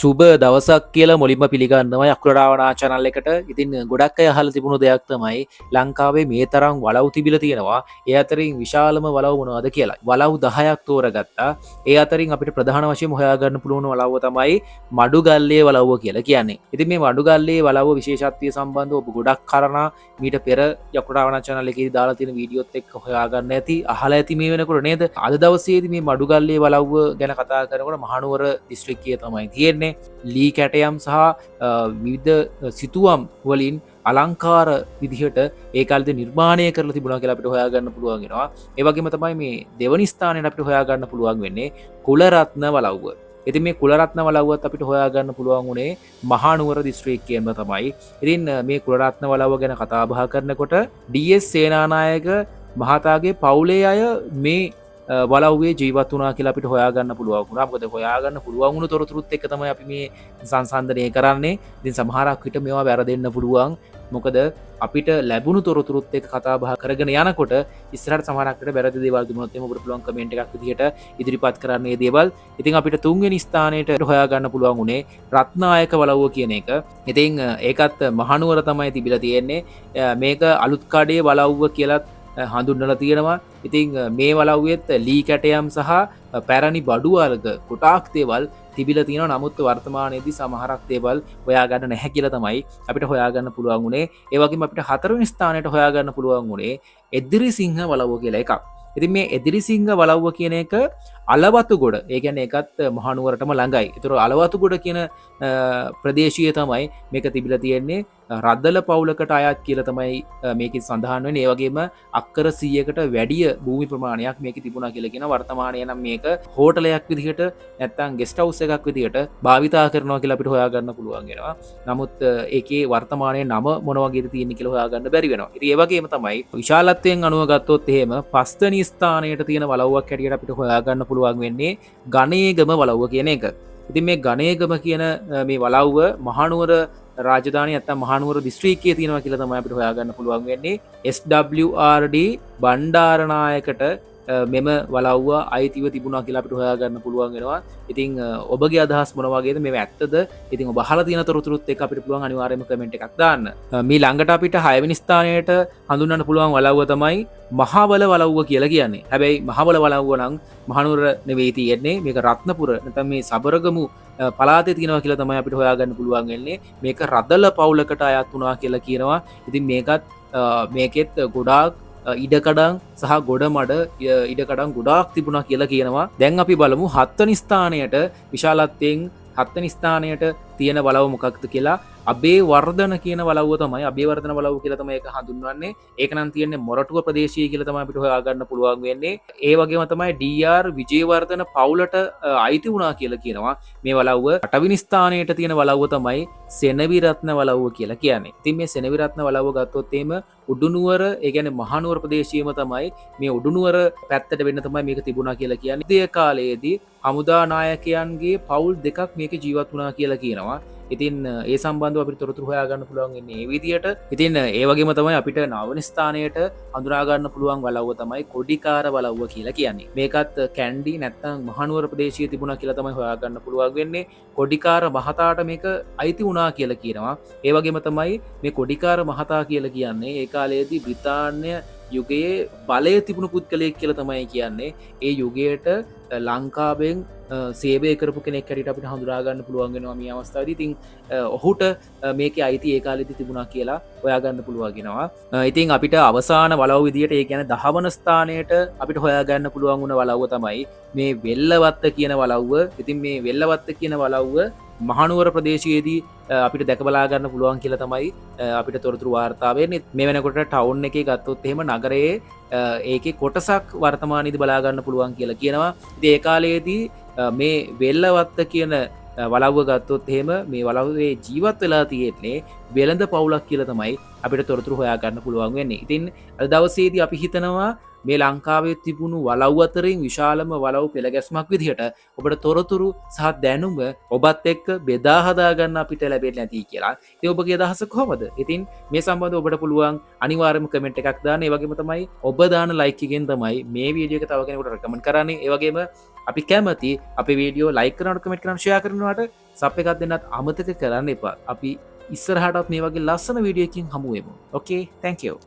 සුබ දවසක් කියලා මුලින්ම පිළිගන්නවා යක්‍රඩාවනා චැනල් එකට. ඉතින් ගොඩක් අය අහලා තිබුණු දෙයක් තමයි ලංකාවේ මේ තරම් වලව් තිබිලා තියෙනවා. ඒ අතරින් විශාලම වලව් මොනවද කියලා. වලව් 10ක් තෝරගත්තා. ඒ අතරින් අපිට ප්‍රධාන වශයෙන් හොයාගන්න පුළුවන් වලව්ව තමයි මඩුගල්ලේ වලව්ව කියලා කියන්නේ. ඉතින් මේ මඩුගල්ලේ වලව්ව විශේෂත්වය සම්බන්ධව ඔබ ගොඩක් කරනා මීට පෙර යක්‍රඩාවනා චැනල් එකේදී දාලා තියෙන වීඩියෝත් එක්ක හොයාගන්න ඇති, අහලා ඇති මේ වෙනකොට නේද? අද දවසේදී මේ මඩුගල්ලේ වලව්ව ගැන කතා කරනකොට මහනුවර දිස්ත්‍රික්කයේ තමයි තියෙන්නේ. ලී කැටයම් සහ විවිධ සිතුවම් වලින් අලංකාර විදිහට ඒකාලද නිර්මාණය කරලා තිබුණා කියලා අපිට හොයාගන්න පුළුවන් වෙනවා. ඒ වගේම තමයි මේ දෙවනි ස්ථානයට අපිට හොයාගන්න පුළුවන් වෙන්නේ කුලරත්න වලව්ව. ඉතින් මේ කුලරත්න වලව්වත් අපිට හොයාගන්න පුළුවන් උනේ මහනුවර දිස්ත්‍රික්කයෙන්ම තමයි. ඉතින් මේ කුලරත්න වලව්ව ගැන කතා බහ කරනකොට ඩී.එස්. සේනානායක මහතාගේ පවුලේ අය මේ වලව්වේ ජීවත් වුණා කියලා අපිට හොයාගන්න පුළුවන් වුණා. මොකද හොයාගන්න පුළුවන් වුණු තොරතුරුත් එක්ක තමයි අපි මේ සංසන්දනය කරන්නේ. ඉතින් සමහරක් විට මේවා වැරදෙන්න පුළුවන්. මොකද අපිට ලැබුණු තොරතුරුත් එක්ක කතා බහ කරගෙන යනකොට ඉස්සරහට සමහරක් විට වැරදි දේවල් තිබුණොත් එහම ඔබට පුළුවන් කමෙන්ට් එකක් විදිහට ඉදිරිපත් කරන්න මේ දේවල්. ඉතින් අපිට තුන්වෙනි ස්ථානයට හොයාගන්න පුළුවන් උනේ රත්නායක වලව්ව කියන එක. ඉතින් ඒකත් මහනුවර තමයි තිබිලා තියෙන්නේ. මේක අලුත්කඩේ වලව්ව කියලාත් හඳුන්වලා තියෙනවා. ඉතින් මේ වලව්වෙත් ලී කැටයම් සහ පැරණි බඩු වර්ග කොටාක් දේවල් තිබිලා තියෙනවා. නමුත් වර්තමානයේදී සමහරක් දේවල් හොයාගන්න නැහැ කියලා තමයි අපිට හොයාගන්න පුළුවන් උනේ. ඒ වගේම අපිට හතරවෙනි ස්ථානයට හොයාගන්න පුළුවන් උනේ එදිරිසිංහ වලව්ව කියලා එකක්. ඉතින් මේ එදිරිසිංහ වලව්ව කියන එක අලවතුගොඩ, ඒ කියන්නේ ඒකත් මහනුවරටම ළඟයි. ඒතර අලවතුගොඩ කියන ප්‍රදේශීය තමයි මේක තිබිලා තියෙන්නේ. රද්දල පවුලකට අයත් කියලා තමයි මේකෙන් සඳහන් වෙන්නේ. ඒ වගේම අක්කර 100කට වැඩිය භූමි ප්‍රමාණයක් මේකේ තිබුණා කියලා කියන වර්තමානයේ නම් මේක හෝටලයක් විදිහට නැත්නම් ගෙස්ට් හවුස් එකක් විදිහට භාවිතා කරනවා කියලා අපිට හොයාගන්න පුළුවන් වෙනවා. නමුත් ඒකේ වර්තමානයේ නම මොන වගේද තියෙන්නේ කියලා හොයාගන්න බැරි වෙනවා. ඉතින් ඒ වගේම තමයි විශාලත්වයෙන් අනුව ගත්තොත් එහෙම පස්වෙනි ස්ථානයට තියෙන වලව්වක් හැටියට අපිට හොයාගන්න පුළුවන් වෙන්නේ ගණේගම වලව්ව කියන එක. ඉතින් මේ ගණේගම කියන මේ වලව්ව මහනුවර රාජධානිය නැත්නම් මහනුවර දිස්ත්‍රික්කයේ තියෙනවා කියලා තමයි අපිට හොයාගන්න පුළුවන් වෙන්නේ. SWRD බණ්ඩාරනායකට මෙම වලව්ව අයිතිව තිබුණා කියලා අපිට හොයාගන්න පුළුවන් වෙනවා. ඉතින් ඔබගේ අදහස් මොන වගේද? මේව ඇත්තද? ඉතින් ඔබ අහලා තියෙන තොරතුරුත් එක්ක අපිට පුළුවන් අනිවාර්යයෙන්ම කමෙන්ට් එකක් දාන්න. මේ ළඟට අපිට 6 වෙනි ස්ථානයට හඳුන්වන්න පුළුවන් වලව්ව තමයි මහවල වලව්ව කියලා කියන්නේ. හැබැයි මහවල වලව්ව නම් මහනුවර නෙවෙයි තියෙන්නේ. මේක රත්නපුර නැත්නම් මේ සබරගමු පලාතේ තියෙනවා කියලා තමයි අපිට හොයාගන්න පුළුවන් වෙන්නේ. මේක රදල පවුලකට අයත් වුණා කියලා කියනවා. ඉතින් මේකෙත් ගොඩාක් ඉඩකඩම් සහ ගොඩ මඩ ඉඩකඩම් ගොඩාක් තිබුණා කියලා කියනවා. දැන් අපි බලමු 7 වෙනි ස්ථානයට විශාලත්වයෙන් 7 වෙනි ස්ථානයට තියෙන වලව්ව මොකක්ද කියලා. අබේවර්ධන කියන වලව්ව තමයි අබේවර්ධන වලව්ව කියලා තමයි ඒක හඳුන්වන්නේ. ඒක නම් තියෙන්නේ මොරටුව ප්‍රදේශයේ කියලා තමයි අපිට හොයාගන්න පුළුවන් වෙන්නේ. ඒ වගේම තමයි ඩී.ආර්. විජේවර්ධන පවුලට අයිති වුණා කියලා කියනවා මේ වලව්ව. 8 වෙනි ස්ථානයට තියෙන වලව්ව තමයි සෙනවිරත්න වලව්ව කියලා කියන්නේ. ඉතින් මේ සෙනවිරත්න වලව්ව ගත්තොත් එහෙම උඩුනුවර, ඒ කියන්නේ මහනුවර ප්‍රදේශයේම තමයි මේ උඩුනුවර පැත්තට වෙන්න තමයි මේක තිබුණා කියලා කියන්නේ. ඒ කාලයේදී හමුදා නායකයන්ගේ පවුල් දෙකක් මේක ජීවත් වුණා කියලා කියනවා. ඉතින් ඒ සම්බන්ධව අපිට තොරතුරු හොයාගන්න පුළුවන් ඉන්නේ මේ විදියට. ඉතින් ඒ වගේම තමයි අපිට 9 වෙනි ස්ථානයට හඳුනා ගන්න පුළුවන් වලව්ව තමයි කොඩිකාර වලව්ව කියලා කියන්නේ. මේකත් කැන්ඩි නැත්නම් මහනුවර ප්‍රදේශයේ තිබුණා කියලා තමයි හොයාගන්න පුළුවන් වෙන්නේ. කොඩිකාර මහතාට මේක අයිති වුණා කියලා කියනවා. ඒ වගේම තමයි මේ කොඩිකාර මහතා කියලා කියන්නේ ඒ කාලයේදී බ්‍රිතාන්‍ය යුගයේ බලය තිබුණු පුද්ගලයෙක් කියලා තමයි කියන්නේ. ඒ යුගයට ලංකාවෙන් සේවය කරපු කෙනෙක් හැටියට අපිට හඳුනා ගන්න පුළුවන් වෙනවා මේ අවස්ථාවේදී. ඉතින් ඔහුට මේකේ අයිති ඒ කාලෙදි තිබුණා කියලා හොයාගන්න පුළුවන් වෙනවා. ඉතින් අපිට අවසාන වලව් විදියට ඒ කියන්නේ 10 වන ස්ථානයට අපිට හොයාගන්න පුළුවන් වුණ වලව්ව තමයි මේ වෙල්ලවත්ත කියන වලව්ව. ඉතින් මේ වෙල්ලවත්ත කියන වලව්ව මහනුවර ප්‍රදේශයේදී අපිට දැක බලා ගන්න පුළුවන් කියලා තමයි අපිට තොරතුරු වාර්තා වෙන්නේ. මේ වෙනකොට ටවුන් එකේ ගත්තොත් එහෙම නගරයේ ඒකේ කොටසක් වර්තමානයේදී බලා ගන්න පුළුවන් කියලා කියනවා. ඉතින් ඒ කාලයේදී මේ වෙල්ලවත්ත කියන වලව්ව ගත්තොත් එහෙම මේ වලව්වේ ජීවත් වෙලා තියෙන්නේ වෙළඳ පවුලක් කියලා තමයි අපිට තොරතුරු හොයා ගන්න පුළුවන් වෙන්නේ. ඉතින් අද දවසේදී අපි හිතනවා මේ ලංකාවේ තිබුණු වලව් අතරින් විශාලම වලව් පෙළගැස්මක් විදිහට ඔබට තොරතුරු සහ දැනුම ඔබත් එක්ක බෙදා හදා ගන්න අපිට ලැබෙන්නේ නැති කියලා. ඉතින් ඔබගේ අදහස කොහොමද? ඉතින් මේ සම්බන්ධව ඔබට පුළුවන් අනිවාර්යයෙන්ම කමෙන්ට් එකක් දාන්න. ඒ වගේම තමයි ඔබ දාන ලයික් එකෙන් තමයි මේ වීඩියෝ එක තව කෙනෙකුට රෙකමන්ඩ් කරන්නේ. ඒ වගේම අපි කැමති අපේ වීඩියෝ ලයික් කරනවට, කමෙන්ට් කරනවට, ෂෙයා කරනවට සප් එකක් දෙන්නත් අමතක කරන්න එපා. අපි ඉස්සරහටත් මේ වගේ ලස්සන වීඩියෝකින් හමුවමු. ඕකේ, තැන්ක් යූ.